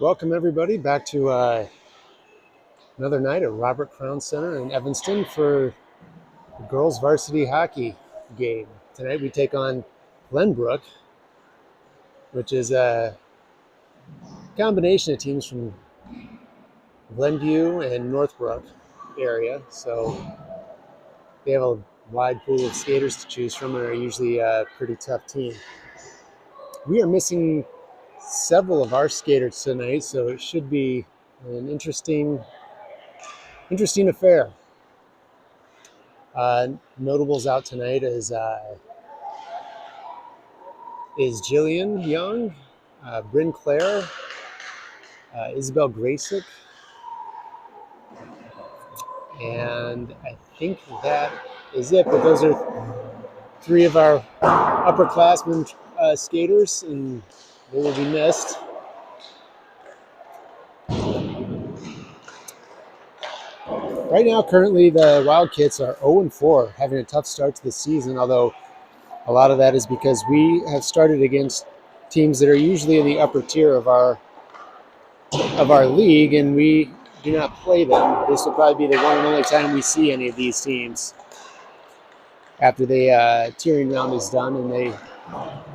Welcome everybody back to another night at Robert Crown Center in Evanston for the girls varsity hockey game. Tonight we take on Glennbrook, which is a combination of teams from Glenview and Northbrook area. So they have a wide pool of skaters to choose from and are usually a pretty tough team. We are missing several of our skaters tonight, so it should be an interesting affair. Notables out tonight is Jillian Young, Bryn Clare, Isabel Graysick, and I think that is it. But those are three of our upperclassmen skaters, and they will be missed. Right now, currently, the Wildcats are 0-4, having a tough start to the season, although a lot of that is because we have started against teams that are usually in the upper tier of our league, and we do not play them. This will probably be the one and only time we see any of these teams after the tiering round is done and they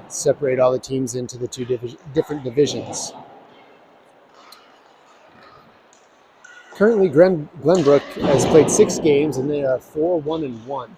separate all the teams into the two different divisions. Currently, Glennbrook has played 6 games, and they are 4-1-1.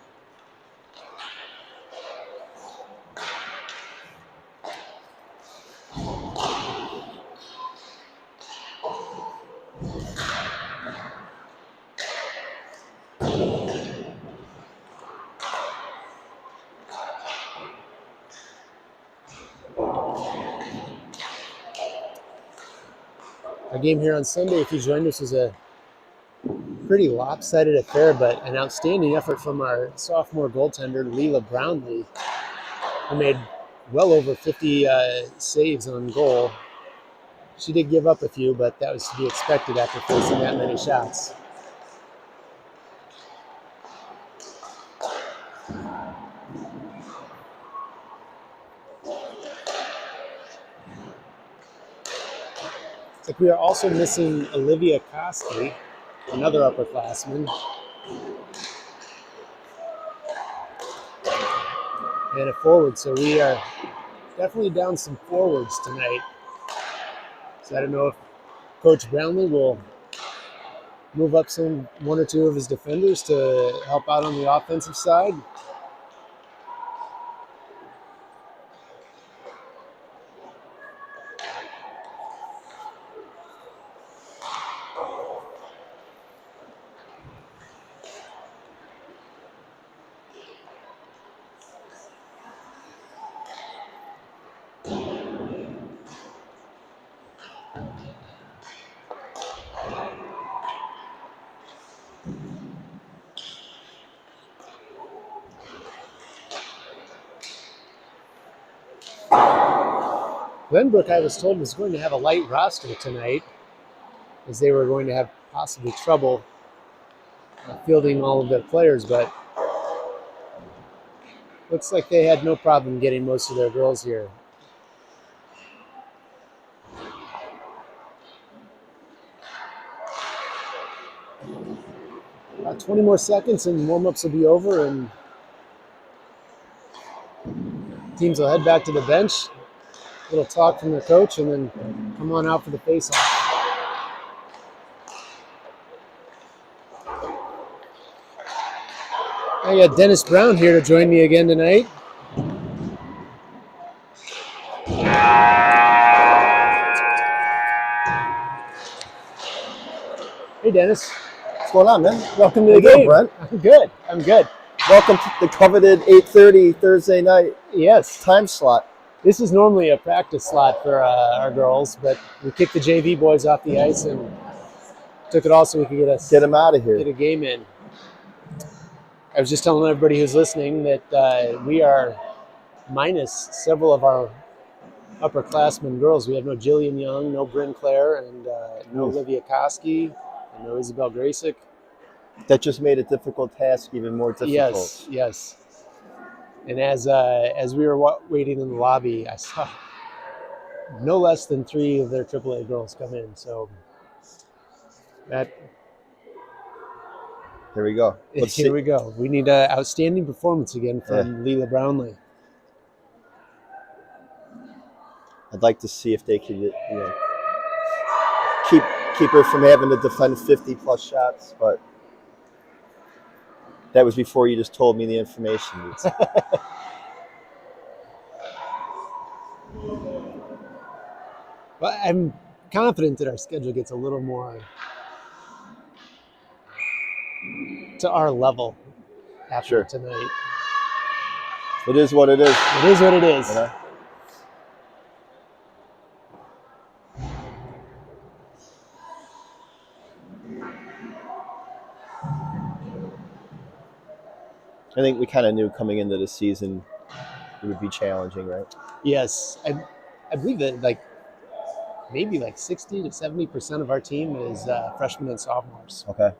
Our game here on Sunday, if you joined us, was a pretty lopsided affair, but an outstanding effort from our sophomore goaltender, Leela Brownlee, who made well over 50 saves on goal. She did give up a few, but that was to be expected after facing that many shots. Like we are also missing Olivia Costley, another upperclassman. And a forward, so we are definitely down some forwards tonight. So I don't know if Coach Brownlee will move up one or two of his defenders to help out on the offensive side. Glennbrook, I was told, was going to have a light roster tonight, as they were going to have possibly trouble fielding all of their players, but looks like they had no problem getting most of their girls here. About 20 more seconds and warm-ups will be over, and teams will head back to the bench. A little talk from their coach, and then come on out for the face-off. I got Dennis Brown here to join me again tonight. Hey, Dennis. What's going on, man? Welcome to the game. Brent? I'm good. I'm good. Welcome to the coveted 8:30 Thursday night Yes. time slot. This is normally a practice slot for our girls, but we kicked the JV boys off the ice and took it all so we could Get them out of here. get a game in. I was just telling everybody who's listening that we are minus several of our upperclassmen girls. We have no Jillian Young, no Bryn Clare, and no Olivia Koski, and no Isabel Graysick. That just made a difficult task even more difficult. Yes. And as we were waiting in the lobby, I saw no less than 3 of their AAA girls come in. So that Here we go. here we go. We need an outstanding performance again from Leela Brownlee. I'd like to see if they could, keep her from having to defend 50-plus shots, but that was before you just told me the information. But I'm confident that our schedule gets a little more to our level after tonight. It is what it is. It is what it is. I think we kind of knew coming into the season it would be challenging, right? Yes. I believe that maybe 60 to 70% of our team is freshmen and sophomores. Okay.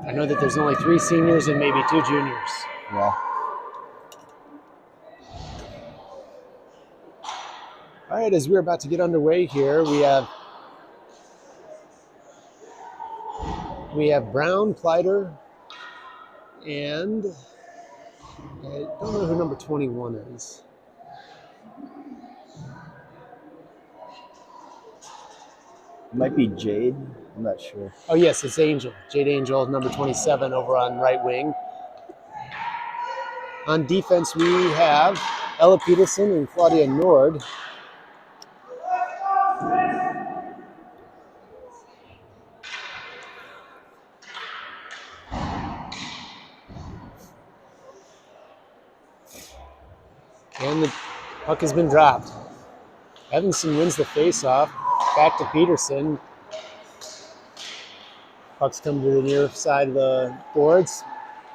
I know that there's only 3 seniors and maybe 2 juniors. Yeah. All right, as we're about to get underway here, we have Brown, Plyder, and I don't know who number 21 is. It might be Jade. I'm not sure. Oh, yes, it's Angel. Jade Angel, number 27, over on right wing. On defense, we have Ella Peterson and Claudia Nord. And the puck has been dropped. Evanston wins the face-off. Back to Peterson. Puck's come to the near side of the boards.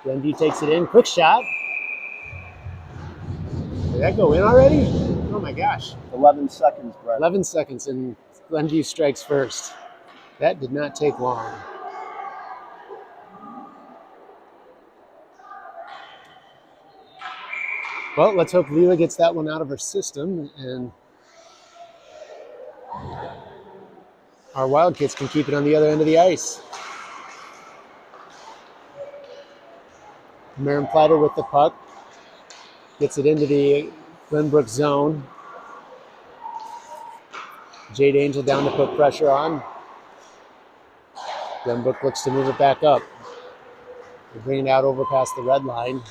Glenview takes it in. Quick shot. Did that go in already? Oh my gosh. 11 seconds, Brett. 11 seconds, and Glenview strikes first. That did not take long. Well, let's hope Leela gets that one out of her system, and our Wildcats can keep it on the other end of the ice. Marin Platter with the puck. Gets it into the Glennbrook zone. Jade Angel down to put pressure on. Glennbrook looks to move it back up. They bring it out over past the red line.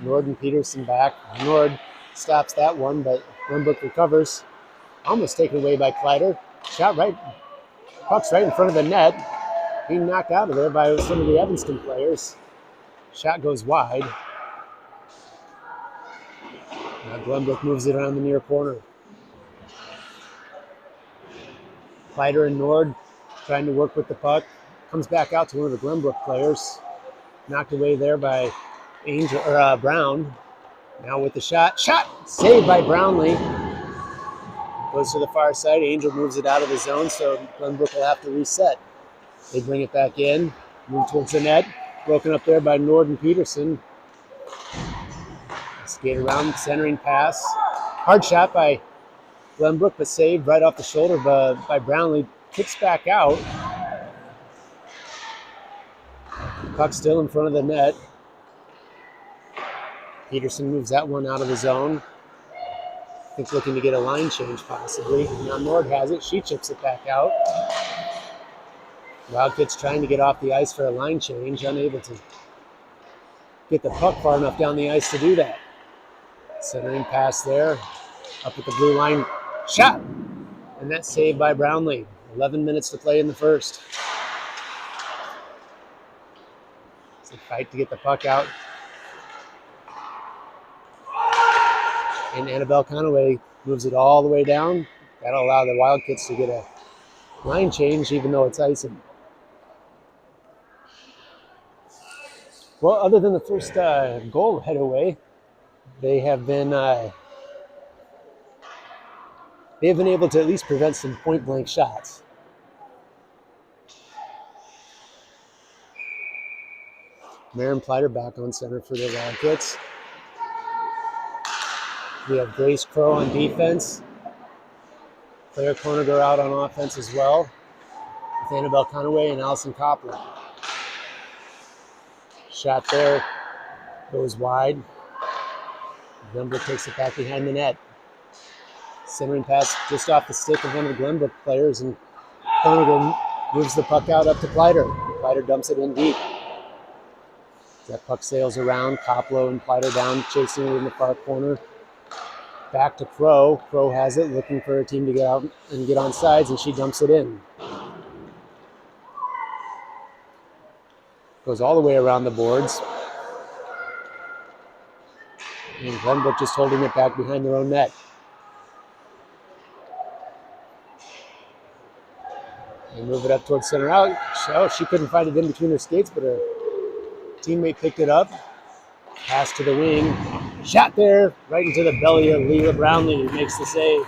Nord and Peterson back. Nord stops that one, but Glennbrook recovers. Almost taken away by Kleider. Shot right. Puck's right in front of the net. Being knocked out of there by some of the Evanston players. Shot goes wide. Now Glennbrook moves it around the near corner. Kleider and Nord trying to work with the puck. Comes back out to one of the Glennbrook players. Knocked away there by Angel or Brown. Now with the shot. Shot! Saved by Brownlee. Goes to the far side. Angel moves it out of the zone, so Glennbrook will have to reset. They bring it back in. Move towards the net. Broken up there by Nord and Peterson. Skate around, centering pass. Hard shot by Glennbrook, but saved right off the shoulder by Brownlee. Kicks back out. Puck still in front of the net. Peterson moves that one out of the zone. I think looking to get a line change possibly. Now Nord has it. She chips it back out. Wildcats trying to get off the ice for a line change. Unable to get the puck far enough down the ice to do that. Centering pass there. Up at the blue line. Shot! And that's saved by Brownlee. 11 minutes to play in the first. It's a fight to get the puck out. And Annabelle Conaway moves it all the way down. That'll allow the Wildcats to get a line change, even though it's icing. Well, other than the first goal head away, they have been able to at least prevent some point blank shots. Marin Platter back on center for the Wildcats. We have Grace Crow on defense. Claire Koniger out on offense as well, with Annabelle Conaway and Allison Copland. Shot there, goes wide. Glennbrook takes it back behind the net. Centering pass just off the stick of one of the Glennbrook players, and Koniger moves the puck out up to Platter. Platter dumps it in deep. That puck sails around. Koplo and Platter down, chasing it in the far corner. Back to Crow. Crow has it, looking for a team to get out and get on sides, and she dumps it in. Goes all the way around the boards. And Glennbrook just holding it back behind their own net. They move it up towards center out. Oh, she couldn't find it in between her skates, but her teammate picked it up. Pass to the wing. Shot there, right into the belly of Leela Brownlee, who makes the save.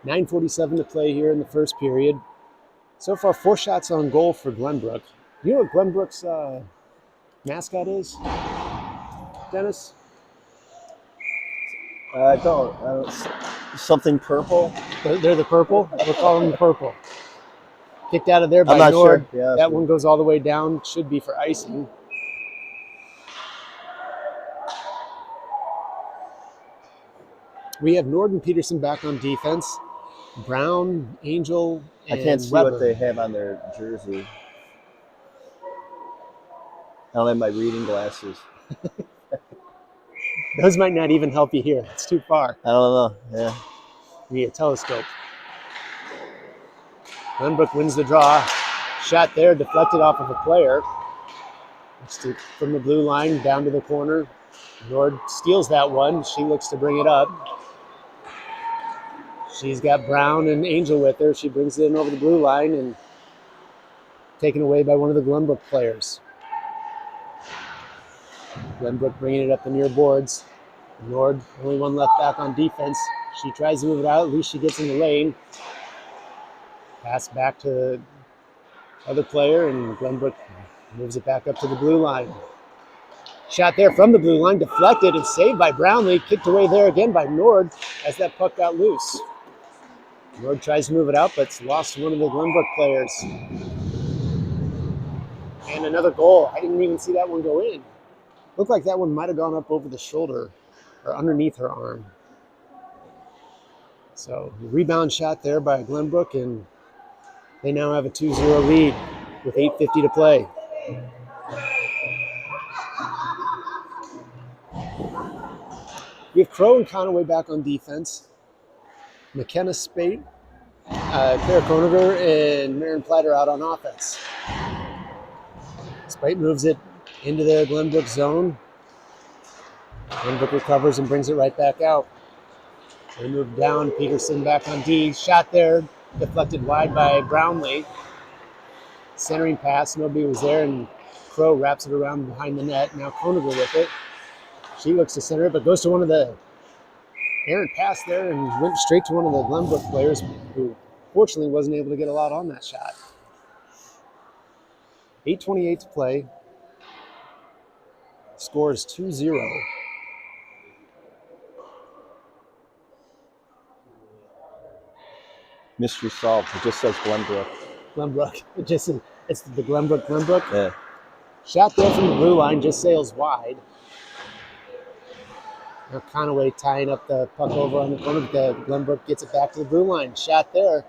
9:47 to play here in the first period. So far, 4 shots on goal for Glennbrook. You know what Glenbrook's mascot is, Dennis? I don't. Something purple? They're the purple? We'll call them the purple. Kicked out of there by I'm not Nord. sure. Yeah, that one goes all the way down. Should be for icing. We have Nord and Peterson back on defense. Brown, Angel, and I can't see Weber. what they have on their jersey. I don't have my reading glasses. Those might not even help you here. It's too far. I don't know. Yeah. You need a telescope. Glennbrook wins the draw. Shot there, deflected off of a player. From the blue line down to the corner. Nord steals that one. She looks to bring it up. She's got Brown and Angel with her. She brings it in over the blue line and taken away by one of the Glennbrook players. Glennbrook bringing it up the near boards. Nord, only one left back on defense. She tries to move it out. At least she gets in the lane. Pass back to the other player, and Glennbrook moves it back up to the blue line. Shot there from the blue line, deflected and saved by Brownlee. Kicked away there again by Nord as that puck got loose. Nord tries to move it out, but it's lost to one of the Glennbrook players. And another goal. I didn't even see that one go in. Looked like that one might have gone up over the shoulder or underneath her arm. So rebound shot there by Glennbrook, and they now have a 2-0 lead with 8:50 to play. We have Crow and Conaway back on defense. McKenna Spate, Claire Koniger, and Marin Platter out on offense. Spate moves it into the Glennbrook zone. Glennbrook recovers and brings it right back out. They move down. Peterson back on D. Shot there, deflected wide by Brownlee. Centering pass, nobody was there, and Crow wraps it around behind the net. Now Koniger with it. She looks to center it, but goes to one of the errant pass there and went straight to one of the Glennbrook players who fortunately wasn't able to get a lot on that shot. 8:28 to play. Score is 2-0. Mystery solved. It just says Glennbrook. Glennbrook. It's the Glennbrook. Yeah. Shot there from the blue line, just sails wide. Now Conaway tying up the puck over on the corner, but the Glennbrook gets it back to the blue line. Shot there.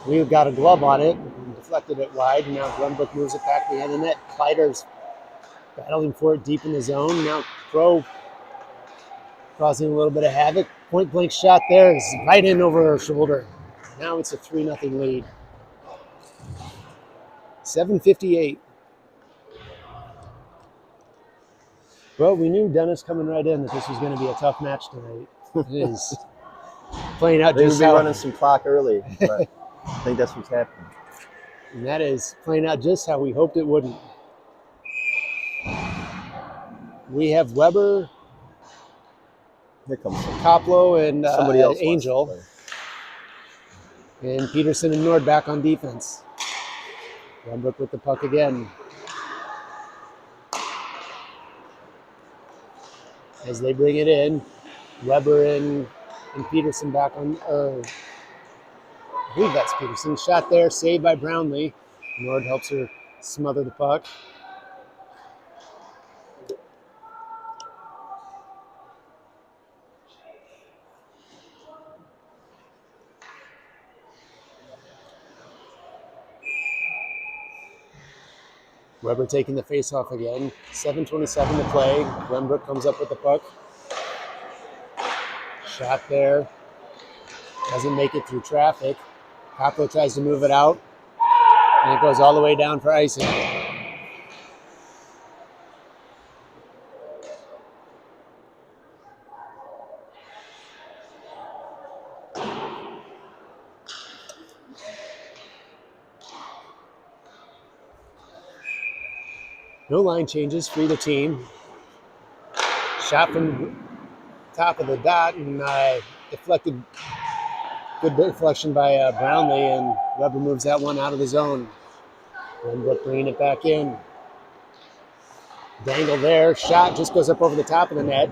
We've got a glove on it, and deflected it wide. Now Glennbrook moves it back behind the net. Kleider's battling for it deep in the zone. Now Crow causing a little bit of havoc. Point blank shot there is right in over her shoulder. Now it's a 3-0 lead. 7:58. Well, we knew Dennis coming right in that this was going to be a tough match tonight. It is playing out They just would be how running some clock early, but I think that's what's happening. and that is playing out just how we hoped it wouldn't. We have Weber, Here comes Koplo, and somebody else. Angel, and Peterson and Nord back on defense. Glennbrook with the puck again. As they bring it in, Weber and Peterson back on, I believe that's Peterson. Shot there, saved by Brownlee. Nord helps her smother the puck. Weber taking the face-off again. 7:27 to play. Glennbrook comes up with the puck. Shot there. Doesn't make it through traffic. Koplo tries to move it out. And it goes all the way down for icing. No line changes for either team. Shot from top of the dot and deflected. Good deflection by Brownlee, and Weber moves that one out of the zone. Glennbrook bringing it back in. Dangle there. Shot just goes up over the top of the net.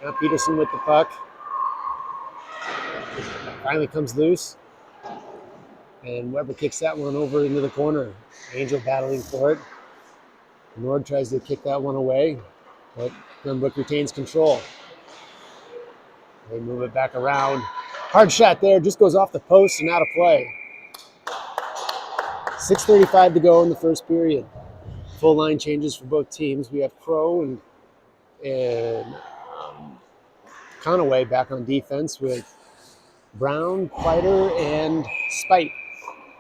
Now Peterson with the puck. Finally comes loose. And Weber kicks that one over into the corner. Angel battling for it. Nord tries to kick that one away, but Glennbrook retains control. They move it back around. Hard shot there, just goes off the post and out of play. 6:35 to go in the first period. Full line changes for both teams. We have Crow and Conaway back on defense with Brown, Kleider, and Spite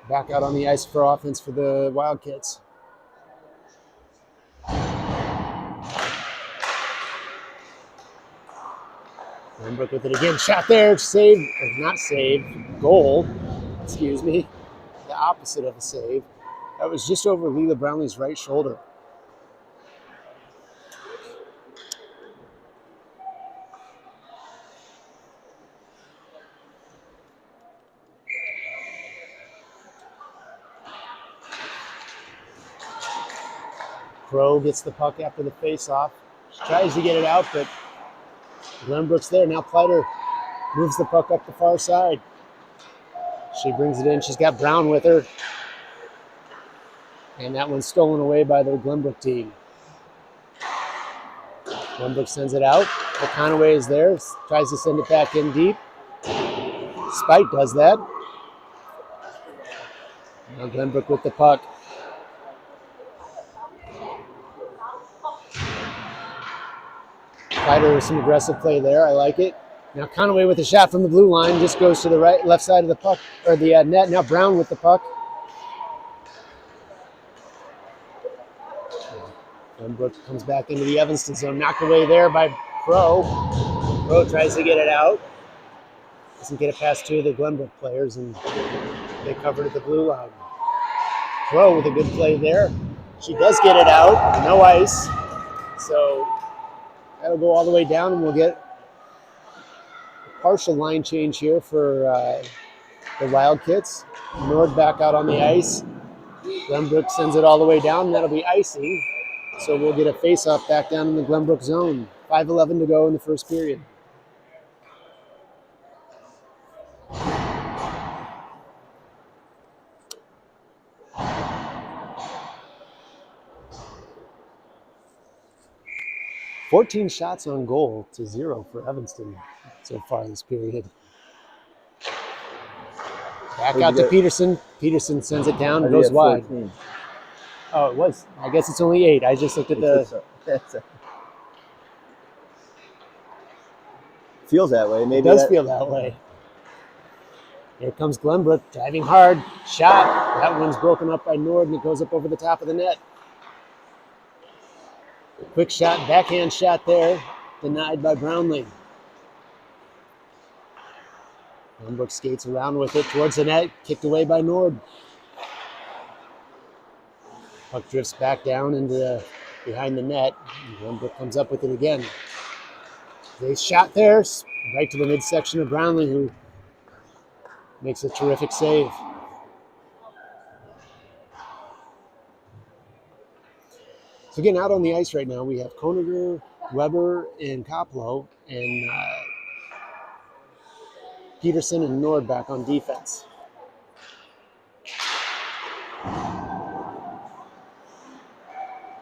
back out on the ice for offense for the Wildcats. Glennbrook with it again. Shot there. Save. Not save. Goal. Excuse me. The opposite of a save. That was just over Leela Brownlee's right shoulder. Crow gets the puck after the face-off. She tries to get it out, but Glennbrook's there. Now Kleider moves the puck up the far side. She brings it in. She's got Brown with her. And that one's stolen away by the Glennbrook team. Glennbrook sends it out. Conaway is there, tries to send it back in deep. Spite does that. Now Glennbrook with the puck. Fighter with some aggressive play there. I like it. Now Conaway with a shot from the blue line, just goes to the left side of the puck, or the net. Now Brown with the puck. Glennbrook comes back into the Evanston zone, knocked away there by Crow. Crow tries to get it out. Doesn't get it past two of the Glennbrook players, and they covered at the blue line. Crow with a good play there. She does get it out, no ice. So that'll go all the way down, and we'll get a partial line change here for the Wildcats. Nord back out on the ice. Glennbrook sends it all the way down, and that'll be icing. So we'll get a face-off back down in the Glennbrook zone. 5:11 to go in the first period. "14 shots on goal to 0 for Evanston so far this period." Back out to Peterson. Peterson sends it down and goes wide. 14? Oh, it was. I guess it's only 8. I just looked at the... Feels that way. Maybe it does feel that way. Here comes Glennbrook, driving hard. Shot. That one's broken up by Nord, and it goes up over the top of the net. Quick shot, backhand shot there. Denied by Brownlee. Glennbrook skates around with it towards the net. Kicked away by Nord. Puck drifts back down into behind the net. Glennbrook comes up with it again. They shot there, right to the midsection of Brownlee, who makes a terrific save. So again, out on the ice right now, we have Koniger, Weber, and Koplo, and Peterson and Nord back on defense.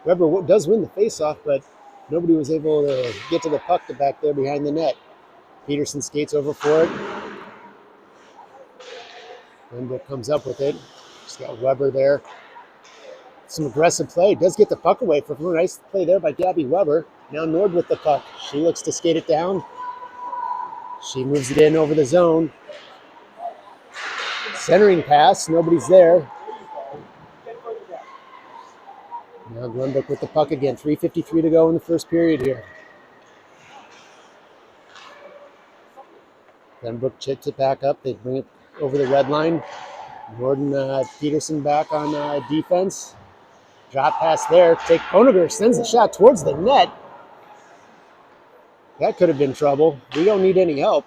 Weber does win the faceoff, but nobody was able to get to the puck back there behind the net. Peterson skates over for it. Glennbrook comes up with it. Just got Weber there. Some aggressive play. Does get the puck away from her. Nice play there by Gabby Weber. Now Nord with the puck. She looks to skate it down. She moves it in over the zone. Centering pass. Nobody's there. Now Glennbrook with the puck again. 3:53 to go in the first period here. Glennbrook chips it back up. They bring it over the red line. Nord and Peterson back on defense. Drop pass there. Koniger sends the shot towards the net. That could have been trouble. We don't need any help.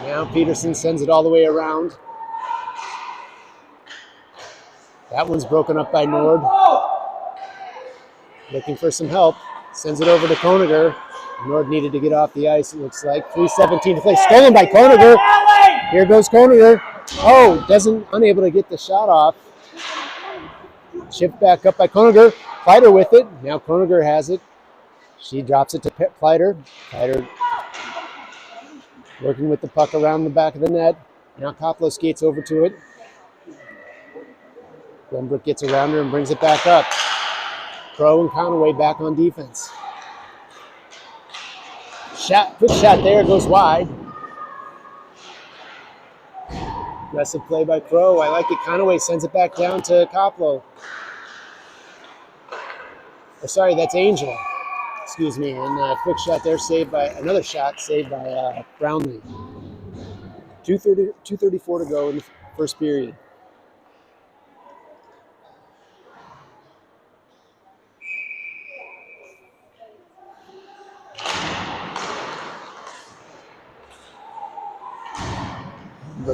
Now Peterson sends it all the way around. That one's broken up by Nord. Looking for some help. Sends it over to Koniger. Nord needed to get off the ice, it looks like. 3:17 to play. Stolen by Koniger. Here goes Koniger. Oh, unable to get the shot off. Chipped back up by Koniger. Pleiter with it. Now Koniger has it. She drops it to Pleiter. Pleiter working with the puck around the back of the net. Now Koplo skates over to it. Glennbrook gets around her and brings it back up. Crow and Conaway back on defense. Quick shot there, goes wide. Aggressive play by Crow. I like it. Conaway sends it back down to Koplo. That's Angel. Excuse me. And a quick shot there, saved by Brownlee. 2:34 to go in the first period.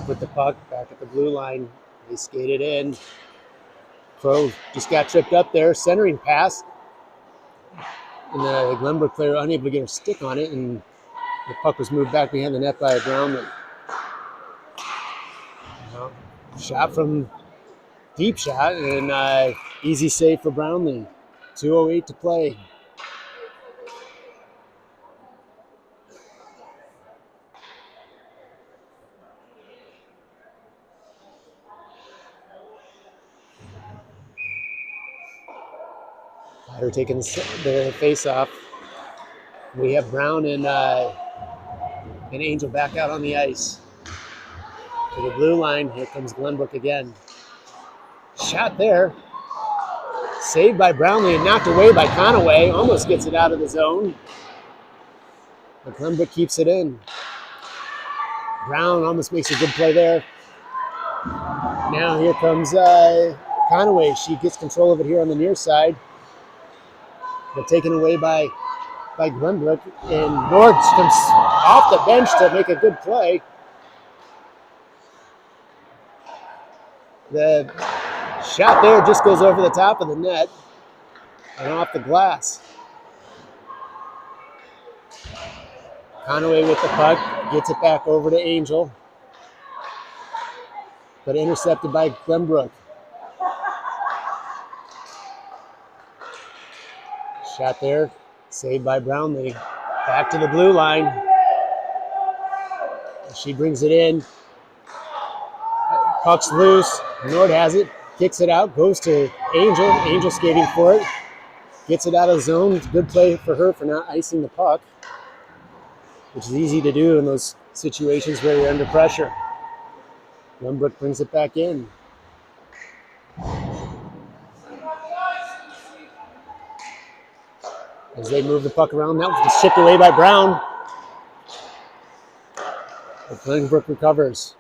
With the puck back at the blue line. They skated in. Crow just got tripped up there. Centering pass. And the Glennbrook player unable to get her stick on it, and the puck was moved back behind the net by Brownlee. Shot from Deep shot and easy save for Brownlee. 2:08 to play. They're taking the face off. We have Brown and Angel back out on the ice. To the blue line, here comes Glennbrook again. Shot there. Saved by Brownlee and knocked away by Conaway. Almost gets it out of the zone. But Glennbrook keeps it in. Brown almost makes a good play there. Now here comes Conaway. She gets control of it here on the near side. But taken away by Glennbrook. And Nord comes off the bench to make a good play. The shot there just goes over the top of the net and off the glass. Conaway with the puck, gets it back over to Angel, but intercepted by Glennbrook. Shot there, saved by Brownlee. Back to the blue line. She brings it in. Puck's loose. Nord has it, kicks it out, goes to Angel. Angel skating for it. Gets it out of the zone. It's a good play for her for not icing the puck, which is easy to do in those situations where you're under pressure. Glennbrook brings it back in. As they move the puck around, that was chipped away by Brown. But Glennbrook recovers.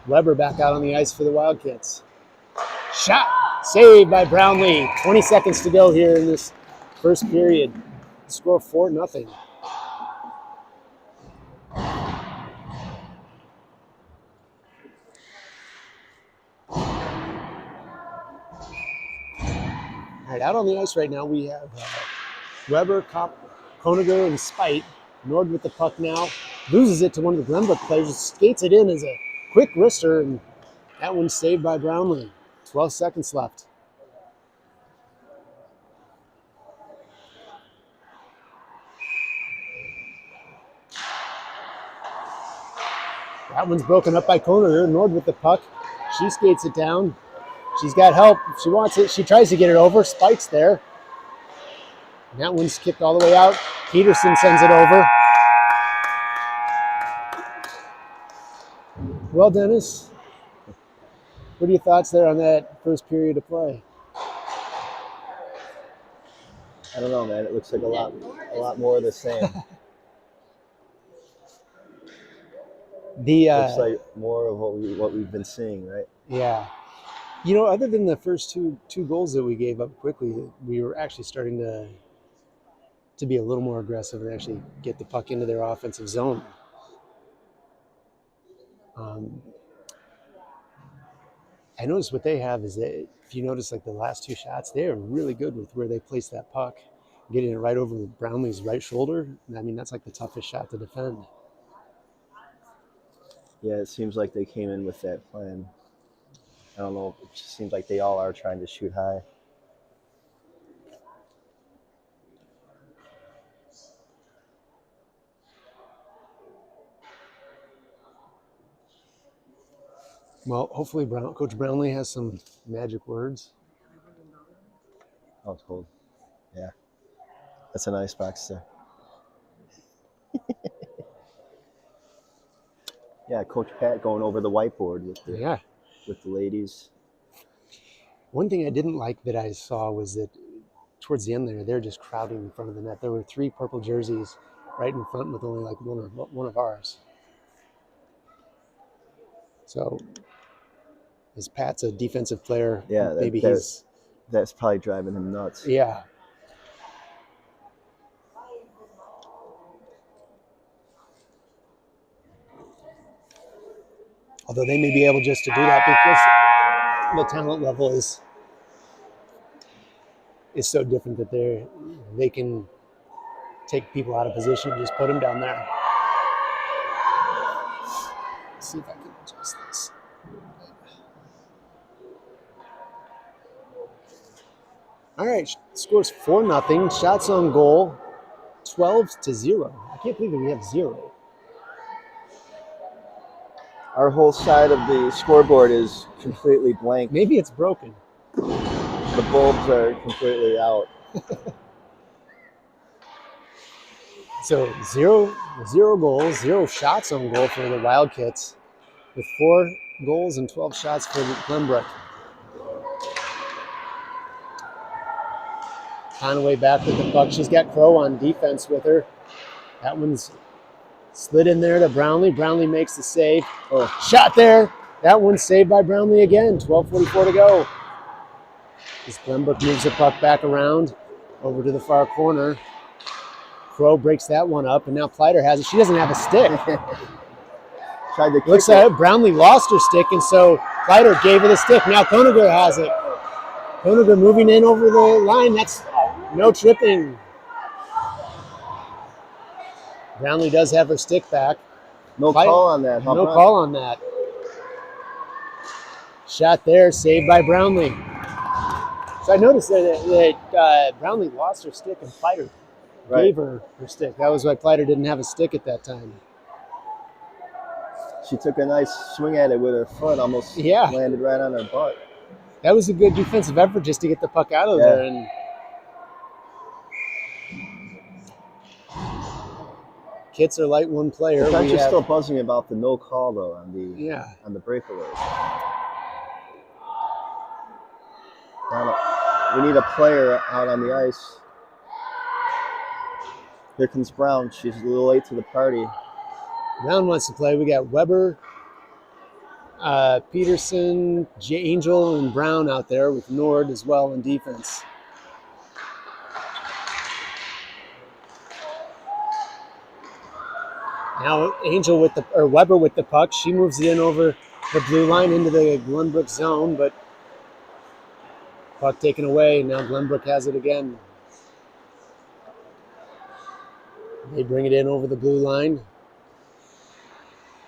Weber back out on the ice for the Wildcats. Shot, saved by Brownlee. 20 seconds to go here in this first period. Score 4-0. All right, out on the ice right now we have Weber, Koniger, and Spite. Nord with the puck now. Loses it to one of the Glennbrook players. Skates it in as a quick wrister, and that one's saved by Brownlee. 12 seconds left. That one's broken up by Koniger. Nord with the puck. She skates it down. She's got help. If she wants it, she tries to get it over. Spike's there. And that one's kicked all the way out. Peterson sends it over. Well, Dennis, what are your thoughts there on that first period of play? I don't know, man. It looks like a lot more of the same. Looks like more of what we've been seeing, right? Yeah. You know, other than the first two goals that we gave up quickly, we were actually starting to be a little more aggressive and actually get the puck into their offensive zone. I noticed what they have is that if you notice, like the last two shots, they are really good with where they place that puck, getting it right over Brownlee's right shoulder. I mean, that's like the toughest shot to defend. Yeah, it seems like they came in with that plan. I don't know. It just seems like they all are trying to shoot high. Well, hopefully Coach Brownlee has some magic words. Oh, it's cold. Yeah. That's an ice box there. Yeah, Coach Pat going over the whiteboard with the ladies. One thing I didn't like that I saw was that towards the end there, they're just crowding in front of the net. There were 3 purple jerseys right in front with only like one of ours. So, as Pat's a defensive player, yeah, that's probably driving him nuts. Yeah. Although they may be able just to do that because the talent level is so different that they can take people out of position and just put them down there. Let's see if I can adjust this. All right, scores 4-0. Shots on goal, 12-0. I can't believe that we have 0. Our whole side of the scoreboard is completely blank. Maybe it's broken. The bulbs are completely out. So zero goals, 0 shots on goal for the Wildcats, with 4 goals and 12 shots for Glennbrook. Conaway back with the puck. She's got Crow on defense with her. That one's slid in there to Brownlee. Brownlee makes the save. Oh, shot there. That one's saved by Brownlee again. 12:44 to go. As Glennbrook moves the puck back around over to the far corner. Crow breaks that one up, and now Pleiter has it. She doesn't have a stick. Tried to kick Looks it. like Brownlee lost her stick, and so Pleiter gave her the stick. Now Koniger has it. Koniger moving in over the line. That's no tripping. Brownlee does have her stick back. No call on that. No call on that. Shot there, saved by Brownlee. So I noticed that Brownlee lost her stick and Pleiter gave her stick. That was why Pleiter didn't have a stick at that time. She took a nice swing at it with her foot, almost landed right on her butt. That was a good defensive effort just to get the puck out of there. And Kits are light one player. The bench is still buzzing about the no call though on the breakaway. We need a player out on the ice. Here comes Brown. She's a little late to the party. Brown wants to play. We got Weber, Peterson, Angel, and Brown out there with Nord as well in defense. Now Weber with the puck. She moves it in over the blue line into the Glennbrook zone, but puck taken away. Now Glennbrook has it again. They bring it in over the blue line.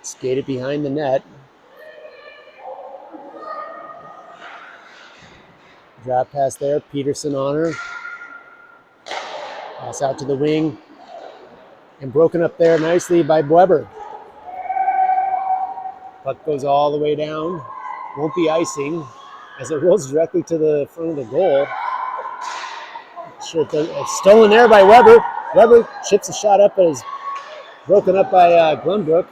Skate it behind the net. Drop pass there. Peterson on her. Pass out to the wing. And broken up there nicely by Weber. Puck goes all the way down. Won't be icing as it rolls directly to the front of the goal. Sure, it's stolen there by Weber. Weber chips a shot up, but is broken up by Glennbrook.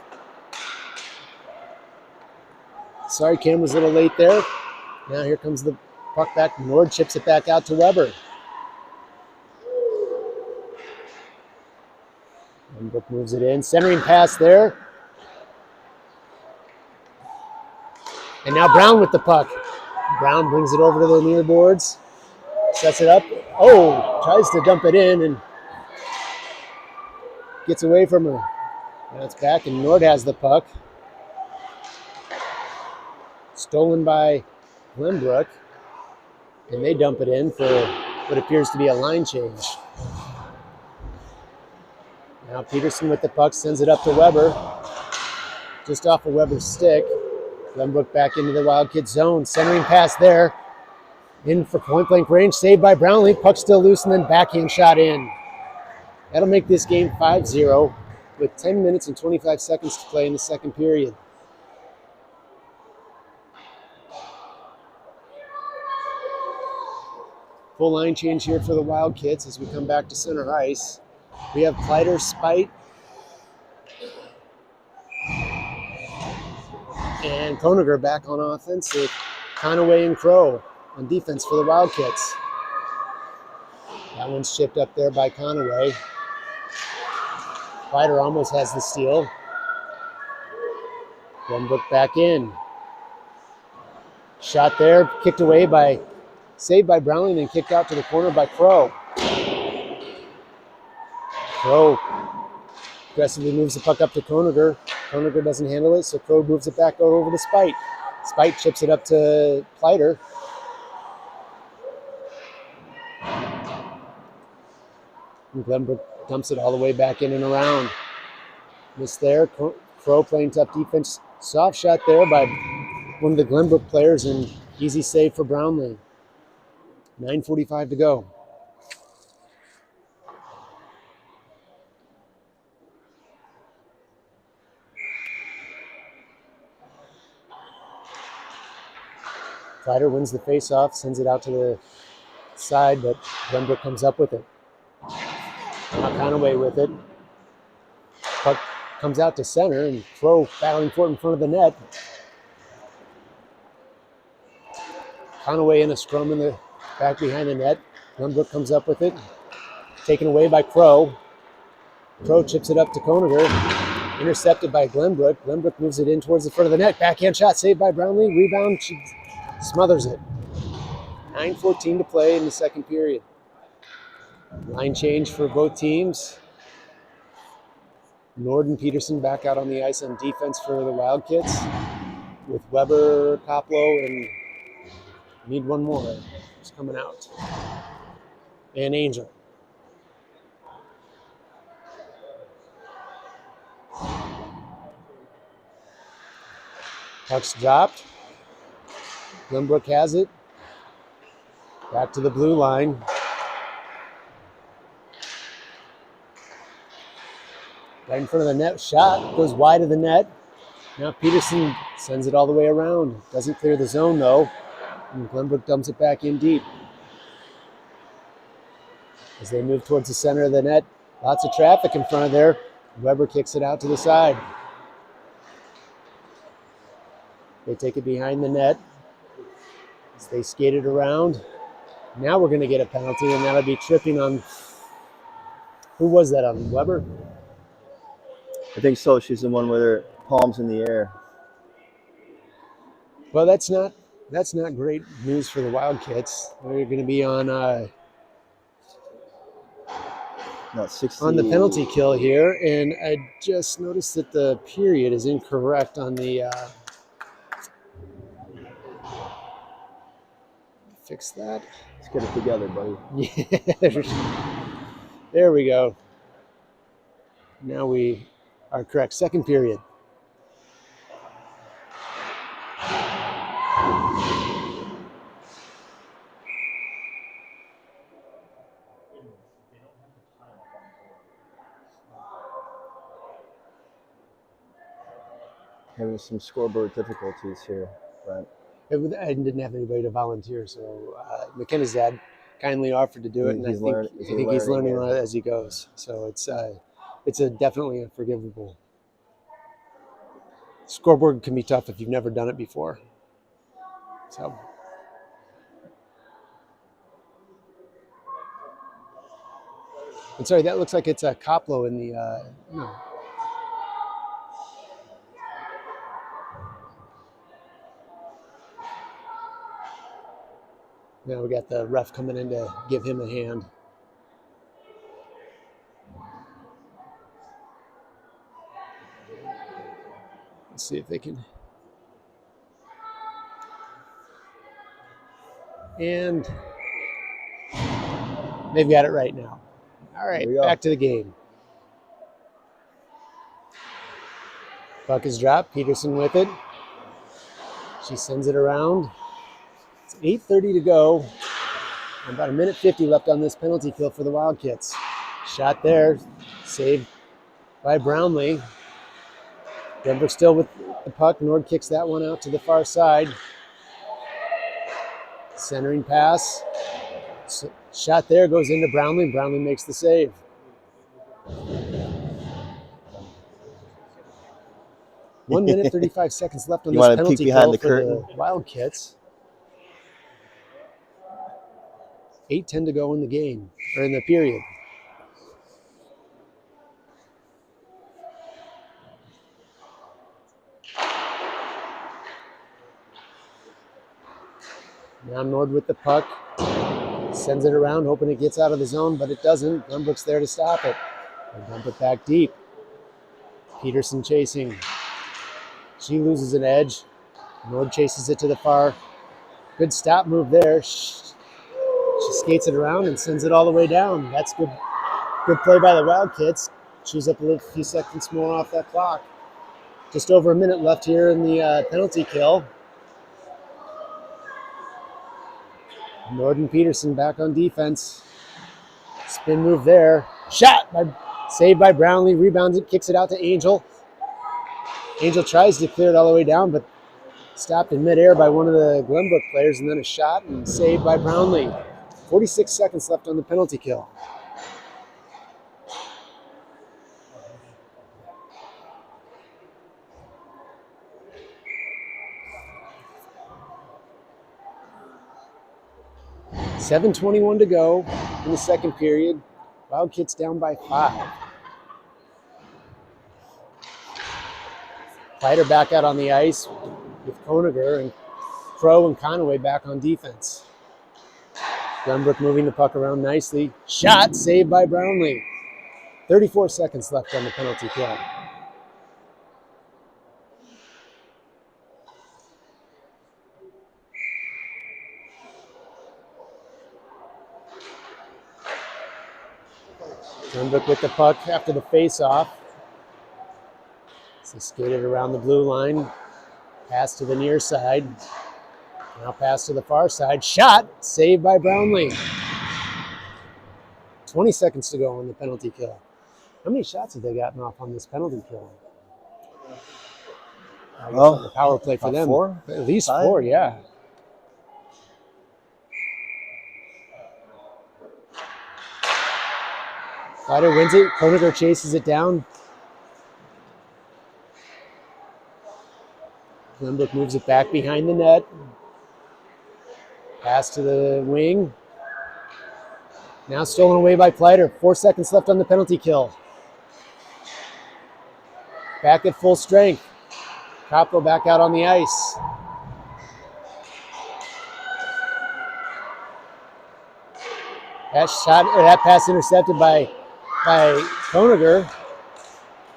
Sorry, Cam was a little late there. Now here comes the puck back. Nord chips it back out to Weber. Glennbrook moves it in. Centering pass there. And now Brown with the puck. Brown brings it over to the near boards. Sets it up. Oh, tries to dump it in and gets away from her. Now it's back and Nord has the puck. Stolen by Glennbrook. And they dump it in for what appears to be a line change. Now Peterson with the puck sends it up to Weber. Just off of Weber's stick. Glennbrook back into the Wildcat zone. Centering pass there. In for point-blank range. Saved by Brownlee. Puck still loose and then backhand shot in. That'll make this game 5-0 with 10 minutes and 25 seconds to play in the second period. Full line change here for the Wildcats as we come back to center ice. We have Pleiter, Spite, and Koniger back on offense with Conaway and Crow on defense for the Wildcats. That one's chipped up there by Conaway. Pleiter almost has the steal. Glennbrook back in. Shot there, kicked away saved by Brownlee and then kicked out to the corner by Crow. Crow aggressively moves the puck up to Koniger. Koniger doesn't handle it, so Crow moves it back over to Spite. Spite chips it up to Pleiter. And Glennbrook dumps it all the way back in and around. Missed there. Crow playing tough defense. Soft shot there by one of the Glennbrook players and easy save for Brownlee. 9:45 to go. Fighter wins the face-off, sends it out to the side, but Glennbrook comes up with it. Now Conaway with it. Puck comes out to center, and Crow battling for it in front of the net. Conaway in a scrum in the back behind the net. Glennbrook comes up with it. Taken away by Crow. Crow chips it up to Conager. Intercepted by Glennbrook. Glennbrook moves it in towards the front of the net. Backhand shot saved by Brownlee. Rebound, she smothers it. 9:14 to play in the second period. Line change for both teams. Nord and Peterson back out on the ice on defense for the Wildcats, with Weber, Koplo, and need one more who's coming out. And Angel. Puck's dropped. Glennbrook has it. Back to the blue line. Right in front of the net. Shot goes wide of the net. Now Peterson sends it all the way around. Doesn't clear the zone though. And Glennbrook dumps it back in deep. As they move towards the center of the net, lots of traffic in front of there. Weber kicks it out to the side. They take it behind the net. As they skate it around. Now we're going to get a penalty, and that'll be tripping on. Who was that on? Weber? I think so. She's the one with her palms in the air. Well, that's not great news for the Wildcats. They're going to be on Not 60. on the penalty kill here, and I just noticed that the period is incorrect on the. Fix that. Let's get it together, buddy. Yeah. There we go. Now we are correct. Second period. Having some scoreboard difficulties here, but I didn't have anybody to volunteer, so McKenna's dad kindly offered to do it, and I think he's learning as he goes. So it's definitely a forgivable. Scoreboard can be tough if you've never done it before. So. And sorry, that looks like it's a Koplo in the. No. Now we got the ref coming in to give him a hand. Let's see if they can. And they've got it right now. All right, back to the game. Puck is dropped. Peterson with it. She sends it around. It's 8:30 to go. And about 1:50 left on this penalty kill for the Wildcats. Shot there, saved by Brownlee. Denver still with the puck. Nord kicks that one out to the far side. Centering pass. Shot there, goes into Brownlee. Brownlee makes the save. One minute, 35 seconds left on this penalty kill for the Wildcats. 8:10 to go in the game, or in the period. Now Nord with the puck. Sends it around, hoping it gets out of the zone, but it doesn't. Glennbrook's there to stop it. They dump it back deep. Peterson chasing. She loses an edge. Nord chases it to the far. Good stop move there. She skates it around and sends it all the way down. That's good play by the Wildcats. Chews up a few seconds more off that clock. Just over a minute left here in the penalty kill. Norden Peterson back on defense. Spin move there. Saved by Brownlee. Rebounds it, kicks it out to Angel. Angel tries to clear it all the way down, but stopped in midair by one of the Glennbrook players, and then a shot and saved by Brownlee. 46 seconds left on the penalty kill. .7:21 to go in the second period. Wildcats down by 5. Kleider back out on the ice with Koniger, and Crow and Conaway back on defense. Glenbrook moving the puck around nicely. Shot saved by Brownlee. 34 seconds left on the penalty kill. Glenbrook with the puck after the face-off. So skated around the blue line. Pass to the near side. Now pass to the far side. Shot saved by Brownlee. 20 seconds to go on the penalty kill. How many shots have they gotten off on this penalty kill? Well, the power play for them. 4? At least 5? 4, yeah. Kleider wins it. Koniger chases it down. Glenbrook moves it back behind the net. Pass to the wing. Now stolen away by Kleider. 4 seconds left on the penalty kill. Back at full strength. Koplo back out on the ice. That pass intercepted by Koniger.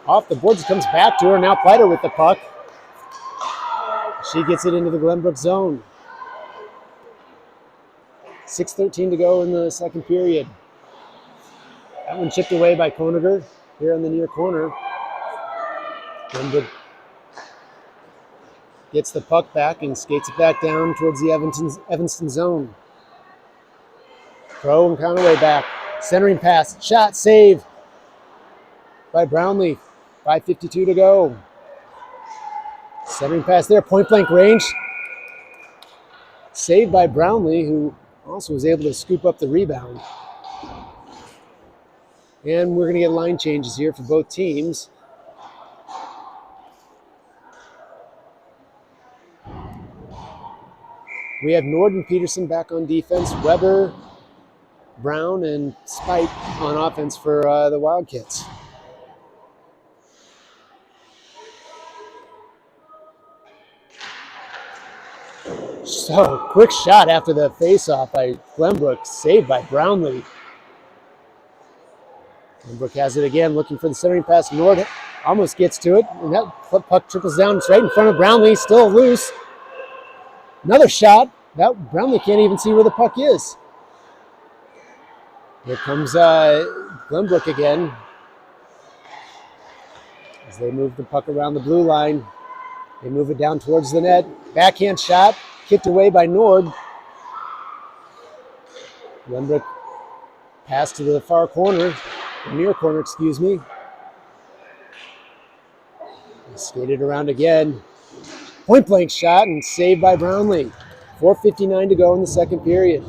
Off the boards, comes back to her. Now Kleider with the puck. She gets it into the Glenbrook zone. 6:13 to go in the second period. That one chipped away by Koniger here on the near corner. Glenbrook gets the puck back and skates it back down towards the Evanston zone. Crow and Conaway back. Centering pass. Shot save by Brownlee. 5:52 to go. Centering pass there. Point blank range. Saved by Brownlee, who also was able to scoop up the rebound. And we're going to get line changes here for both teams. We have Norden Peterson back on defense, Weber, Brown, and Spite on offense for the Wildcats. So, quick shot after the face-off by Glenbrook, saved by Brownlee. Glenbrook has it again, looking for the centering pass. Nord almost gets to it, and that puck trickles down. It's right in front of Brownlee, still loose. Another shot. That Brownlee can't even see where the puck is. Here comes Glenbrook again as they move the puck around the blue line. They move it down towards the net. Backhand shot, kicked away by Nord. Glenbrook pass to the far corner, the near corner, excuse me. They skated around again. Point blank shot and saved by Brownlee. 4:59 to go in the second period.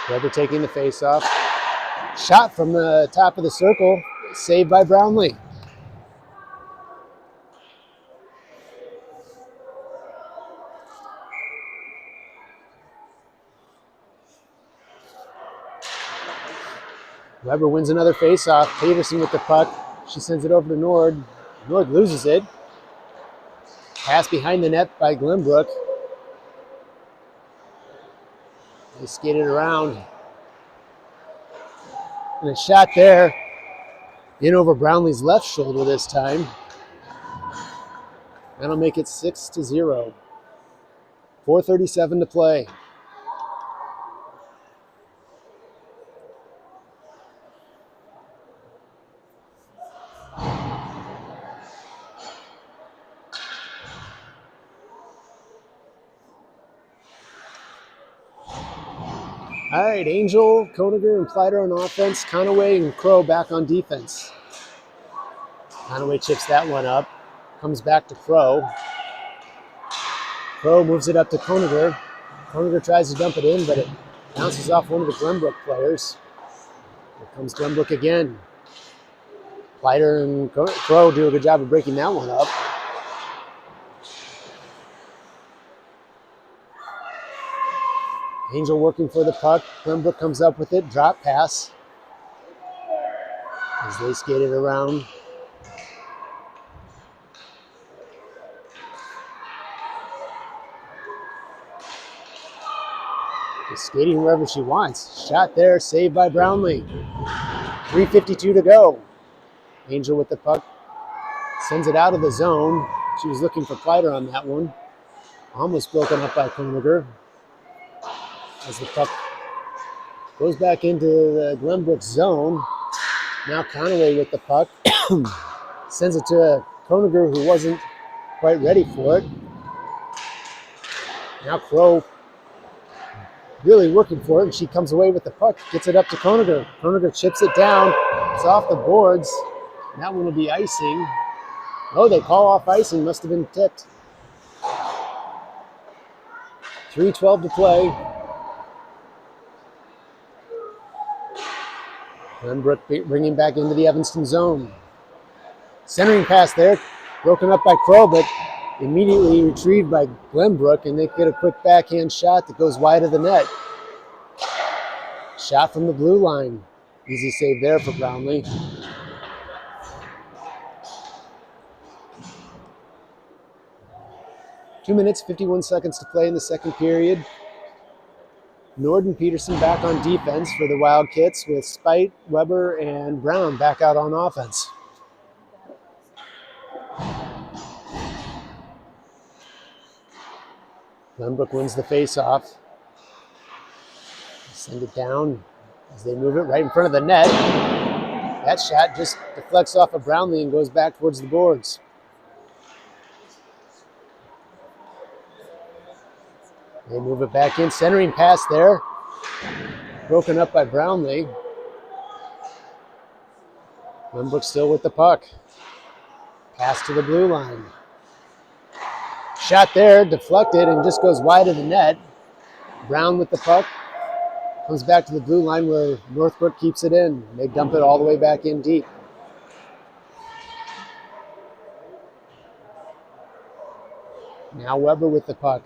Weber taking the face-off. Shot from the top of the circle, saved by Brownlee. Weber wins another face-off. Peterson with the puck. She sends it over to Nord. Nord loses it. Pass behind the net by Glennbrook. They skated around. And a shot there in over Brownlee's left shoulder this time. That'll make it 6-0. 4:37 to play. All right, Angel, Koniger, and Pleiter on offense. Conaway and Crow back on defense. Conaway chips that one up. Comes back to Crow. Crow moves it up to Koniger. Koniger tries to dump it in, but it bounces off one of the Glennbrook players. Here comes Glennbrook again. Pleiter and Crow do a good job of breaking that one up. Angel working for the puck. Glennbrook comes up with it. Drop pass. As they skate it around. Just skating wherever she wants. Shot there. Saved by Brownlee. 3:52 to go. Angel with the puck. Sends it out of the zone. She was looking for Pleiter on that one. Almost broken up by Koniger. As the puck goes back into the Glennbrook zone. Now Conaway with the puck. Sends it to Koniger, who wasn't quite ready for it. Now Crow really working for it, and she comes away with the puck. Gets it up to Koniger. Koniger chips it down. It's off the boards. And that one will be icing. Oh, they call off icing. Must have been tipped. 3:12 to play. Glennbrook bringing back into the Evanston zone. Centering pass there, broken up by Crow, but immediately retrieved by Glennbrook, and they get a quick backhand shot that goes wide of the net. Shot from the blue line. Easy save there for Brownlee. Two minutes, 51 seconds to play in the second period. Nord and Peterson back on defense for the Wildcats, with Spite, Weber, and Brown back out on offense. Glennbrook wins the face-off. Send it down as they move it right in front of the net. That shot just deflects off of Brownlee and goes back towards the boards. They move it back in. Centering pass there. Broken up by Brownlee. Glennbrook still with the puck. Pass to the blue line. Shot there, deflected, and just goes wide of the net. Brown with the puck. Comes back to the blue line where Northbrook keeps it in. They dump it all the way back in deep. Now Weber with the puck.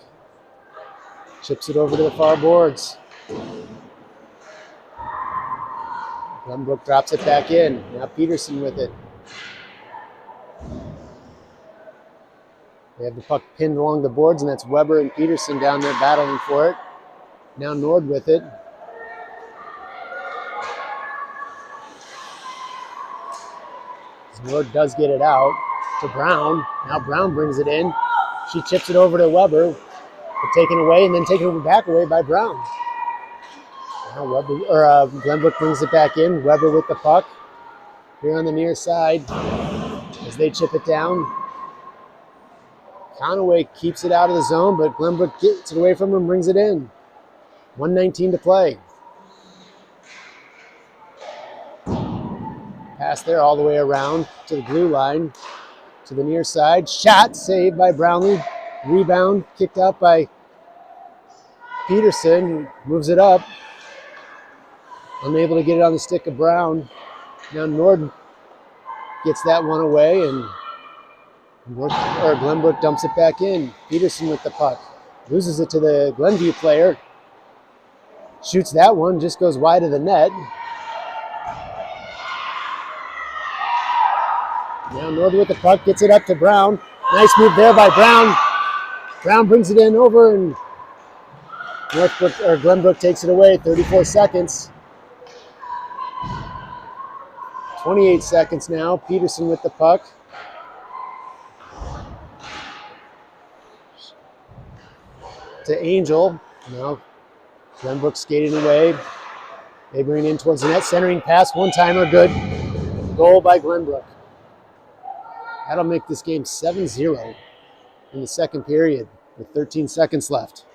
Chips it over to the far boards. Glennbrook drops it back in. Now Peterson with it. They have the puck pinned along the boards, and that's Weber and Peterson down there battling for it. Now Nord with it. Nord does get it out to Brown. Now Brown brings it in. She chips it over to Weber, but taken away and then taken back away by Brown. Now Glennbrook brings it back in. Weber with the puck here on the near side as they chip it down. Conaway keeps it out of the zone, but Glennbrook gets it away from him and brings it in. 1:19 to play. Pass there all the way around to the blue line, to the near side. Shot saved by Brownlee. Rebound kicked out by Peterson, who moves it up. Unable to get it on the stick of Brown. Now Nord gets that one away, and Glennbrook dumps it back in. Peterson with the puck. Loses it to the Glenview player. Shoots that one, just goes wide of the net. Now Nord with the puck, gets it up to Brown. Nice move there by Brown. Brown brings it in over, and Glennbrook takes it away. 34 seconds. 28 seconds now. Peterson with the puck. to Angel. Now Glennbrook skating away. They bring it in towards the net. Centering pass, one-timer, good. Goal by Glennbrook. That'll make this game 7-0 in the second period with 13 seconds left.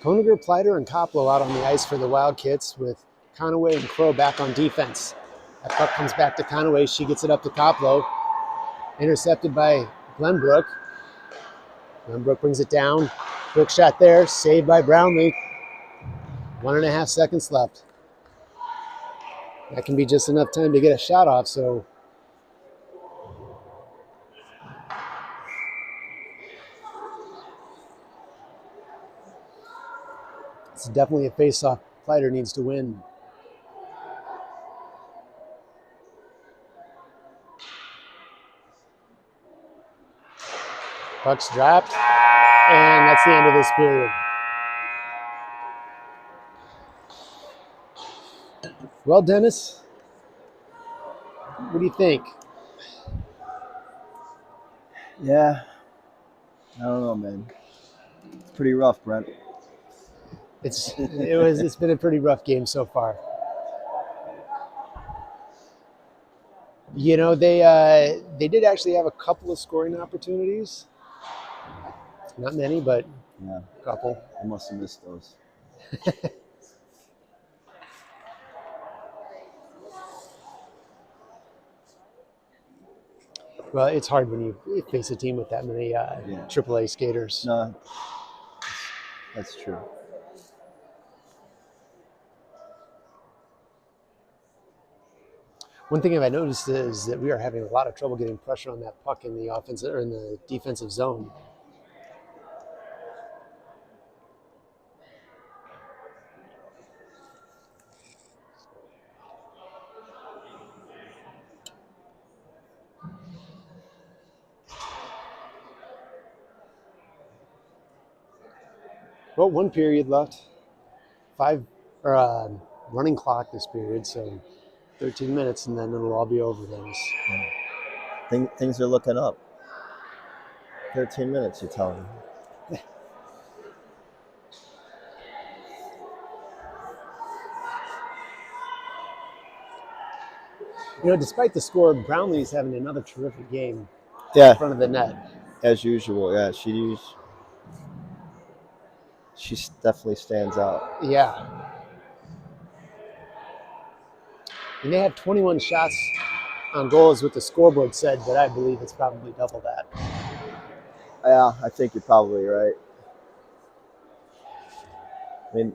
Koniger, Pleiter, and Koplo out on the ice for the Wildcats with Conaway and Crow back on defense. That puck comes back to Conaway. She gets it up to Koplo. Intercepted by Glennbrook. Glennbrook brings it down. Quick shot there. Saved by Brownlee. 1.5 seconds left. That can be just enough time to get a shot off, so it's definitely a face-off Pleiter needs to win. Puck's dropped, and that's the end of this period. Well, Dennis, what do you think? Yeah, I don't know, man. It's pretty rough, Brent. It's been a pretty rough game so far. You know, they did actually have a couple of scoring opportunities. Not many, but yeah, a couple. I must have missed those. Well, it's hard when you face a team with that many AAA skaters. No, that's true. One thing I've noticed is that we are having a lot of trouble getting pressure on that puck in the offensive or in the defensive zone. Well, one period left. Running clock this period, so 13 minutes, and then it'll all be over, Dennis. Things are looking up. 13 minutes, you're telling me. You know, despite the score, Brownlee's having another terrific game Yeah, in front of the net. as usual. Yeah, she definitely stands out. Yeah. And they have 21 shots on goal is what the scoreboard said, but I believe it's probably double that. Yeah, I think you're probably right. I mean,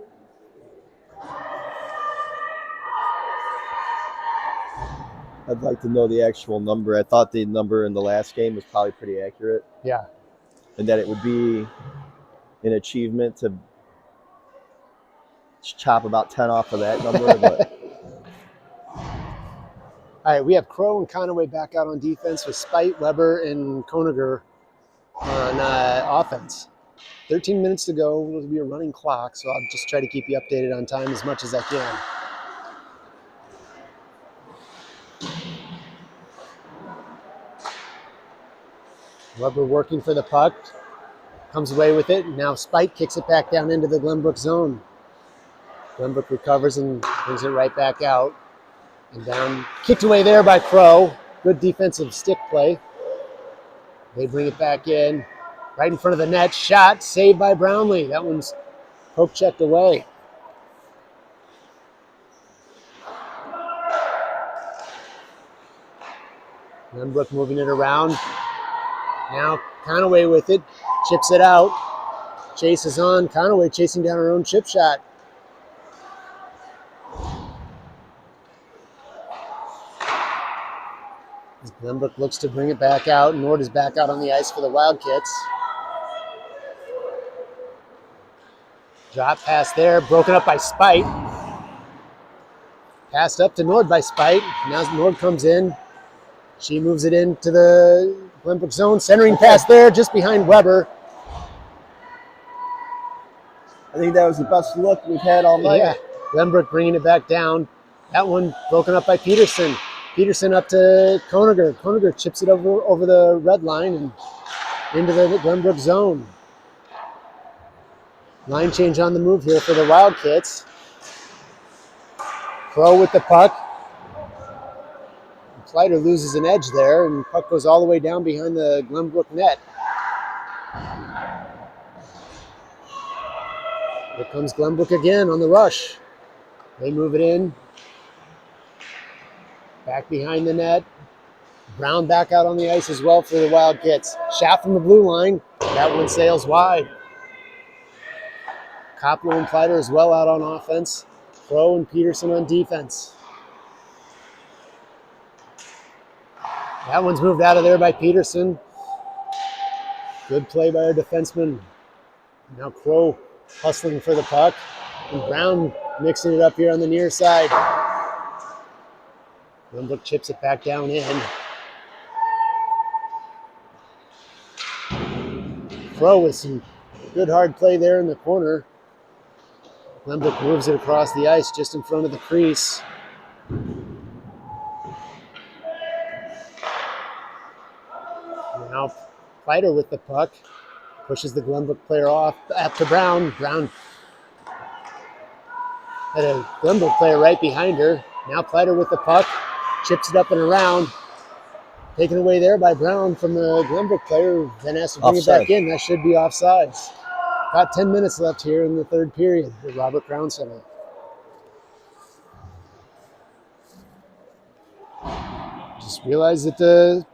I'd like to know the actual number. I thought the number in the last game was probably pretty accurate. Yeah. And that it would be an achievement to chop about 10 off of that number. But All right, we have Crow and Conaway back out on defense with Spite, Weber, and Koniger on offense. 13 minutes to go. It'll be a running clock, so I'll just try to keep you updated on time as much as I can. Weber working for the puck. Comes away with it. Now Spite kicks it back down into the Glennbrook zone. Glennbrook recovers and brings it right back out. And down, kicked away there by Crow. Good defensive stick play. They bring it back in. Right in front of the net. Shot, saved by Brownlee. That one's poke checked away. Glennbrook moving it around. Now Conaway with it. Chips it out. Chase is on. Conaway chasing down her own chip shot. As Glennbrook looks to bring it back out. Nord is back out on the ice for the Wildcats. Drop pass there. Broken up by Spite. Passed up to Nord by Spite. Now Nord comes in. She moves it into the Glennbrook zone. Centering pass there just behind Weber. I think that was the best look we've had all night. Yeah, Glennbrook bringing it back down. That one broken up by Peterson. Peterson up to Koniger. Koniger chips it over the red line and into the Glennbrook zone. Line change on the move here for the Wildcats. Crow with the puck. Kleider loses an edge there, and the puck goes all the way down behind the Glennbrook net. Here comes Glennbrook again on the rush. They move it in. Back behind the net. Brown back out on the ice as well for the Wildcats. Shot from the blue line. That one sails wide. Koplo and Kleider as well out on offense. Crow and Peterson on defense. That one's moved out of there by Peterson. Good play by our defenseman. Now Crow hustling for the puck. And Brown mixing it up here on the near side. Glennbrook chips it back down in. Crow with some good hard play there in the corner. Glennbrook moves it across the ice just in front of the crease. Now Kleider with the puck. Pushes the Glennbrook player off. Up to Brown. Brown had a Glennbrook player right behind her. Now Kleider with the puck. Chips it up and around. Taken away there by Brown from the Glennbrook player. Then has to bring it back in. That should be offsides. About 10 minutes left here in the third period at Robert Brown Center. Just realized that the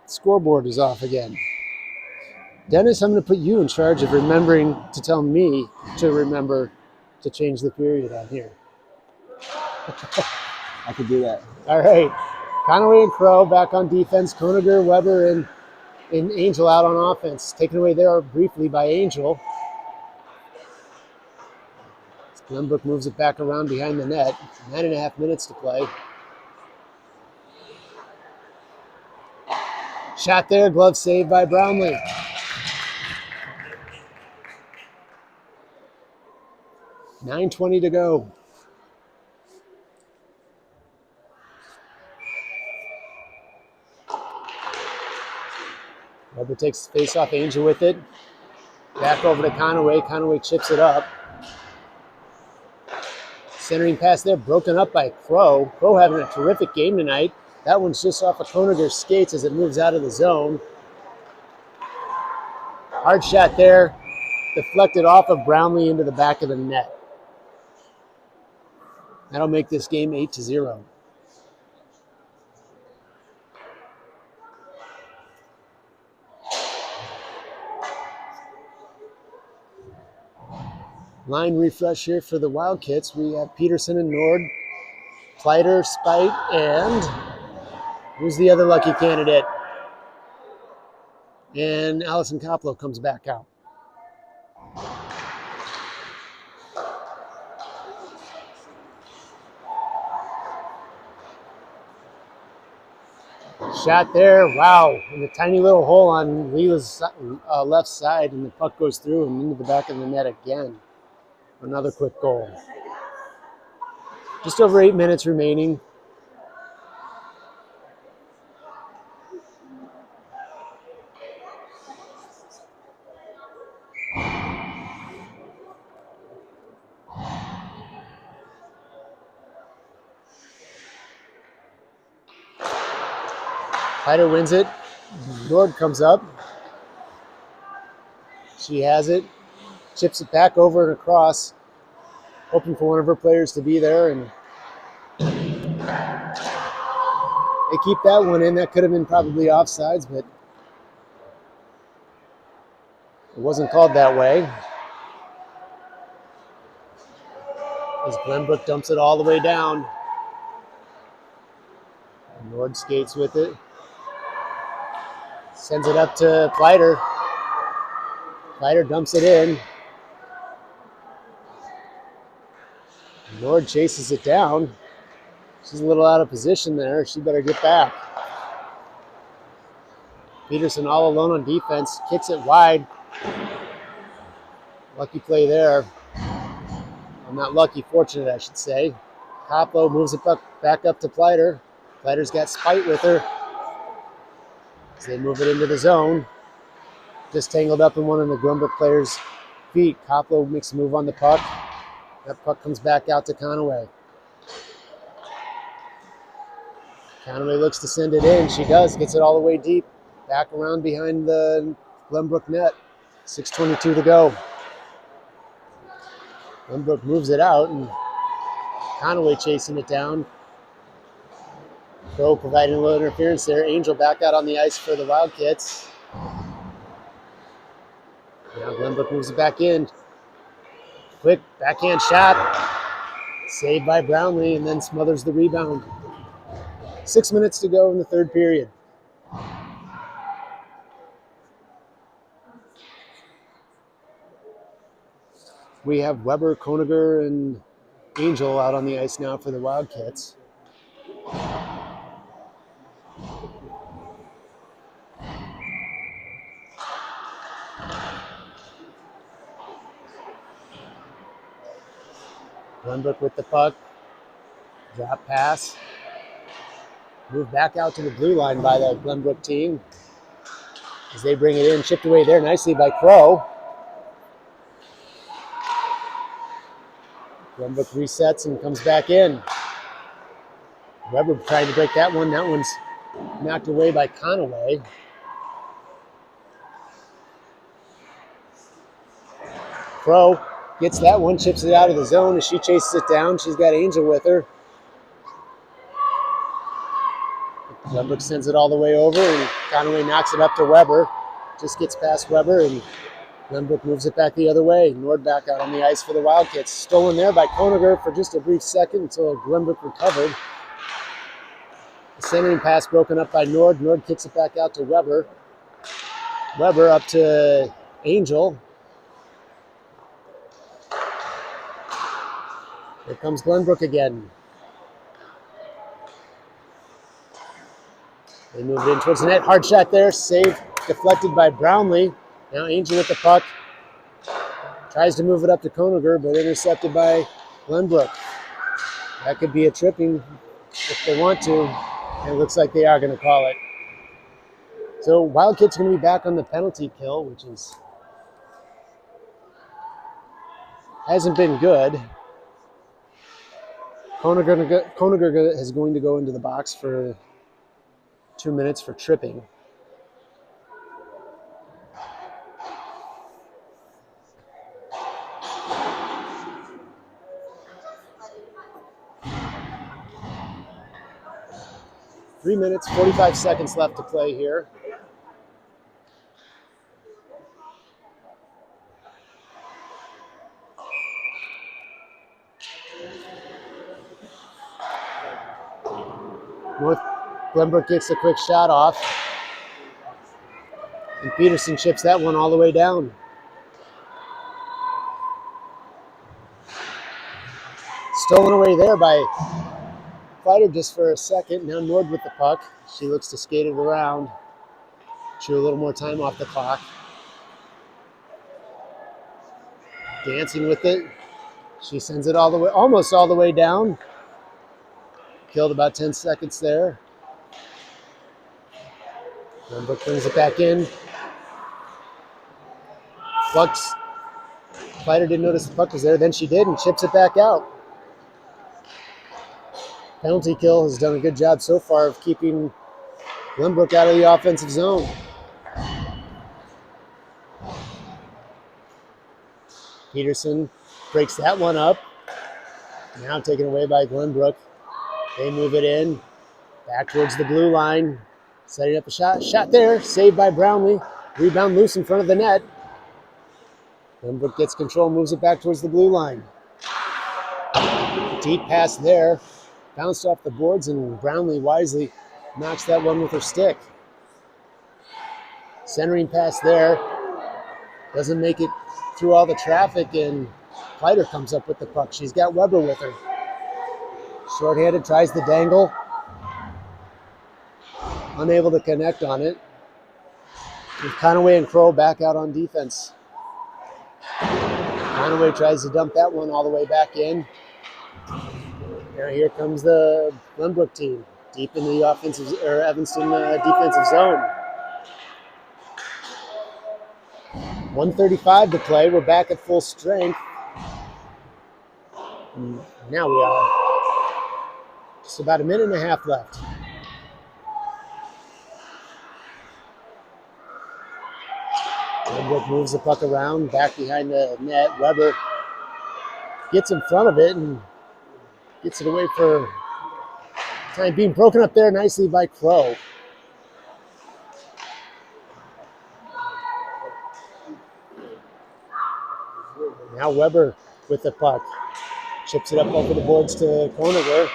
scoreboard is off again. Dennis, I'm going to put you in charge of remembering to tell me to remember to change the period on here. I could do that. All right. Conaway and Crow back on defense. Koniger, Weber, and Angel out on offense. Taken away there briefly by Angel. Glennbrook moves it back around behind the net. 9.5 minutes to play. Shot there, glove saved by Brownlee. $9:20 to go. Weber takes the face off Angel with it. Back over to Conaway. Conaway chips it up. Centering pass there, broken up by Crow. Crow having a terrific game tonight. That one's just off of Koniger's skates as it moves out of the zone. Hard shot there. Deflected off of Brownlee into the back of the net. That'll make this game 8-0. Line refresh here for the Wildcats. We have Peterson and Nord, Kleider, Spite, and who's the other lucky candidate? And Allison Koplo comes back out. Shot there, wow, in a tiny little hole on Leela's left side, and the puck goes through and into the back of the net again. Another quick goal. Just over 8 minutes remaining. Hyder wins it. Nord comes up. She has it. Chips it back over and across. Hoping for one of her players to be there. And they keep that one in. That could have been probably offsides, but it wasn't called that way. As Glennbrook dumps it all the way down. Nord skates with it. Sends it up to Kleider. Kleider dumps it in. Nord chases it down. She's a little out of position there. She better get back. Peterson all alone on defense. Kicks it wide. Lucky play there. Not lucky, fortunate, I should say. Koplo moves it back up to Pleiter. Pleiter's got Spite with her as they move it into the zone. Just tangled up in one of the Glennbrook players' feet. Koplo makes a move on the puck. That puck comes back out to Conaway. Conaway looks to send it in. She does. Gets it all the way deep. Back around behind the Glennbrook net. 6:22 to go. Glennbrook moves it out, and Conaway chasing it down. Crow providing a little interference there. Angel back out on the ice for the Wildcats. Now Glennbrook moves it back in. Quick backhand shot. Saved by Brownlee, and then smothers the rebound. 6 minutes to go in the third period. We have Weber, Koniger, and Angel out on the ice now for the Wildcats. Glennbrook with the puck. Drop pass. Move back out to the blue line by the Glennbrook team. As they bring it in, chipped away there nicely by Crow. Glennbrook resets and comes back in. Weber trying to break that one. That one's knocked away by Conaway. Crow gets that one, chips it out of the zone as she chases it down. She's got Angel with her. Glennbrook sends it all the way over, and Conaway knocks it up to Weber. Just gets past Weber, and Glennbrook moves it back the other way. Nord back out on the ice for the Wildcats. Stolen there by Koniger for just a brief second until Glennbrook recovered. The centering pass broken up by Nord. Nord kicks it back out to Weber. Weber up to Angel. Here comes Glennbrook again. They move it in towards the net. Hard shot there. Save deflected by Brownlee. Now Angel with the puck. Tries to move it up to Koniger, but intercepted by Glennbrook. That could be a tripping if they want to. And it looks like they are going to call it. So Wildcats going to be back on the penalty kill, which hasn't been good. Koniger is going to go into the box for 2 minutes for tripping. Three minutes, 45 seconds left to play here. Glennbrook gets a quick shot off. And Peterson chips that one all the way down. Stolen away there by Fighter just for a second. Now Nord with the puck. She looks to skate it around. Chew a little more time off the clock. Dancing with it. She sends it all the way, almost all the way down. Killed about 10 seconds there. Glennbrook brings it back in. Flux. Fighter didn't notice the puck was there. Then she did and chips it back out. Penalty kill has done a good job so far of keeping Glennbrook out of the offensive zone. Peterson breaks that one up. Now taken away by Glennbrook. They move it in. Back towards the blue line. Setting up a shot. Shot there. Saved by Brownlee. Rebound loose in front of the net. Glennbrook gets control, moves it back towards the blue line. Deep pass there. Bounced off the boards, and Brownlee wisely knocks that one with her stick. Centering pass there. Doesn't make it through all the traffic, and Pleiter comes up with the puck. She's got Weber with her. Short-handed, tries the dangle. Unable to connect on it. With Conaway and Crow back out on defense. Runaway tries to dump that one all the way back in. Now here comes the Glennbrook team, deep in the Evanston defensive zone. 1:35 to play. We're back at full strength. Now we are. Just about a minute and a half left. Glennbrook moves the puck around, back behind the net. Weber gets in front of it and gets it away for time being. Broken up there nicely by Crow. Now Weber with the puck. Chips it up over the boards to Koniger.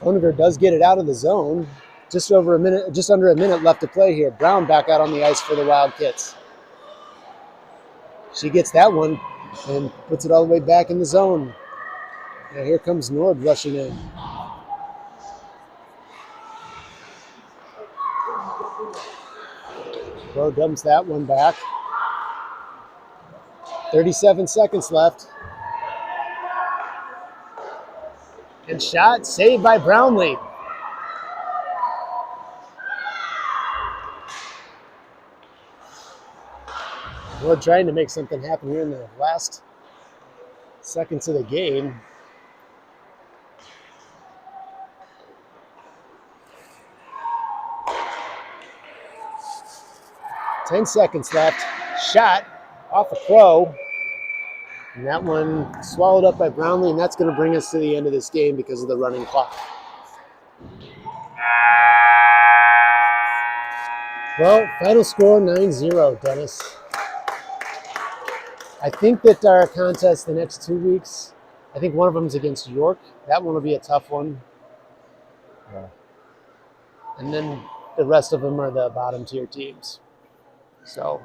Koniger does get it out of the zone. Just under a minute left to play here. Brown back out on the ice for the Wildcats. She gets that one and puts it all the way back in the zone. Now here comes Nord rushing in. Crow dumps that one back. 37 seconds left. And shot saved by Brownlee. Nord trying to make something happen here in the last seconds of the game. Ten seconds left. Shot off a Crow. And that one swallowed up by Brownlee, and that's going to bring us to the end of this game because of the running clock. Well, final score 9-0, Dennis. I think that our contest the next 2 weeks, I think one of them is against York. That one will be a tough one. Yeah. And then the rest of them are the bottom tier teams. So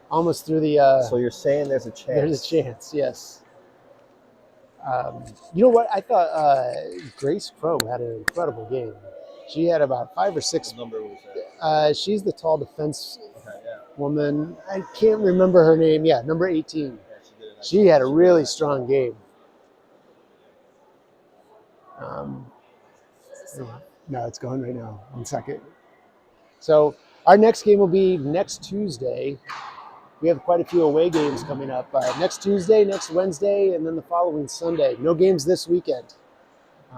almost through the... So you're saying there's a chance? There's a chance, yes. You know what? I thought Grace Crow had an incredible game. She had about 5 or 6. What number was that? She's the tall defense Yeah. woman. I can't remember her name. Yeah, number 18. Yeah, She had a really strong game. No, it's going right now. 1 second. So our next game will be next Tuesday. We have quite a few away games coming up. Next Tuesday, next Wednesday, and then the following Sunday. No games this weekend.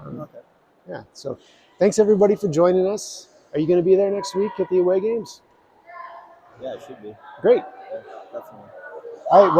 Okay. Yeah, so thanks everybody for joining us. Are you going to be there next week at the away games? Yeah, it should be. Great. Yeah, definitely. All right. Well,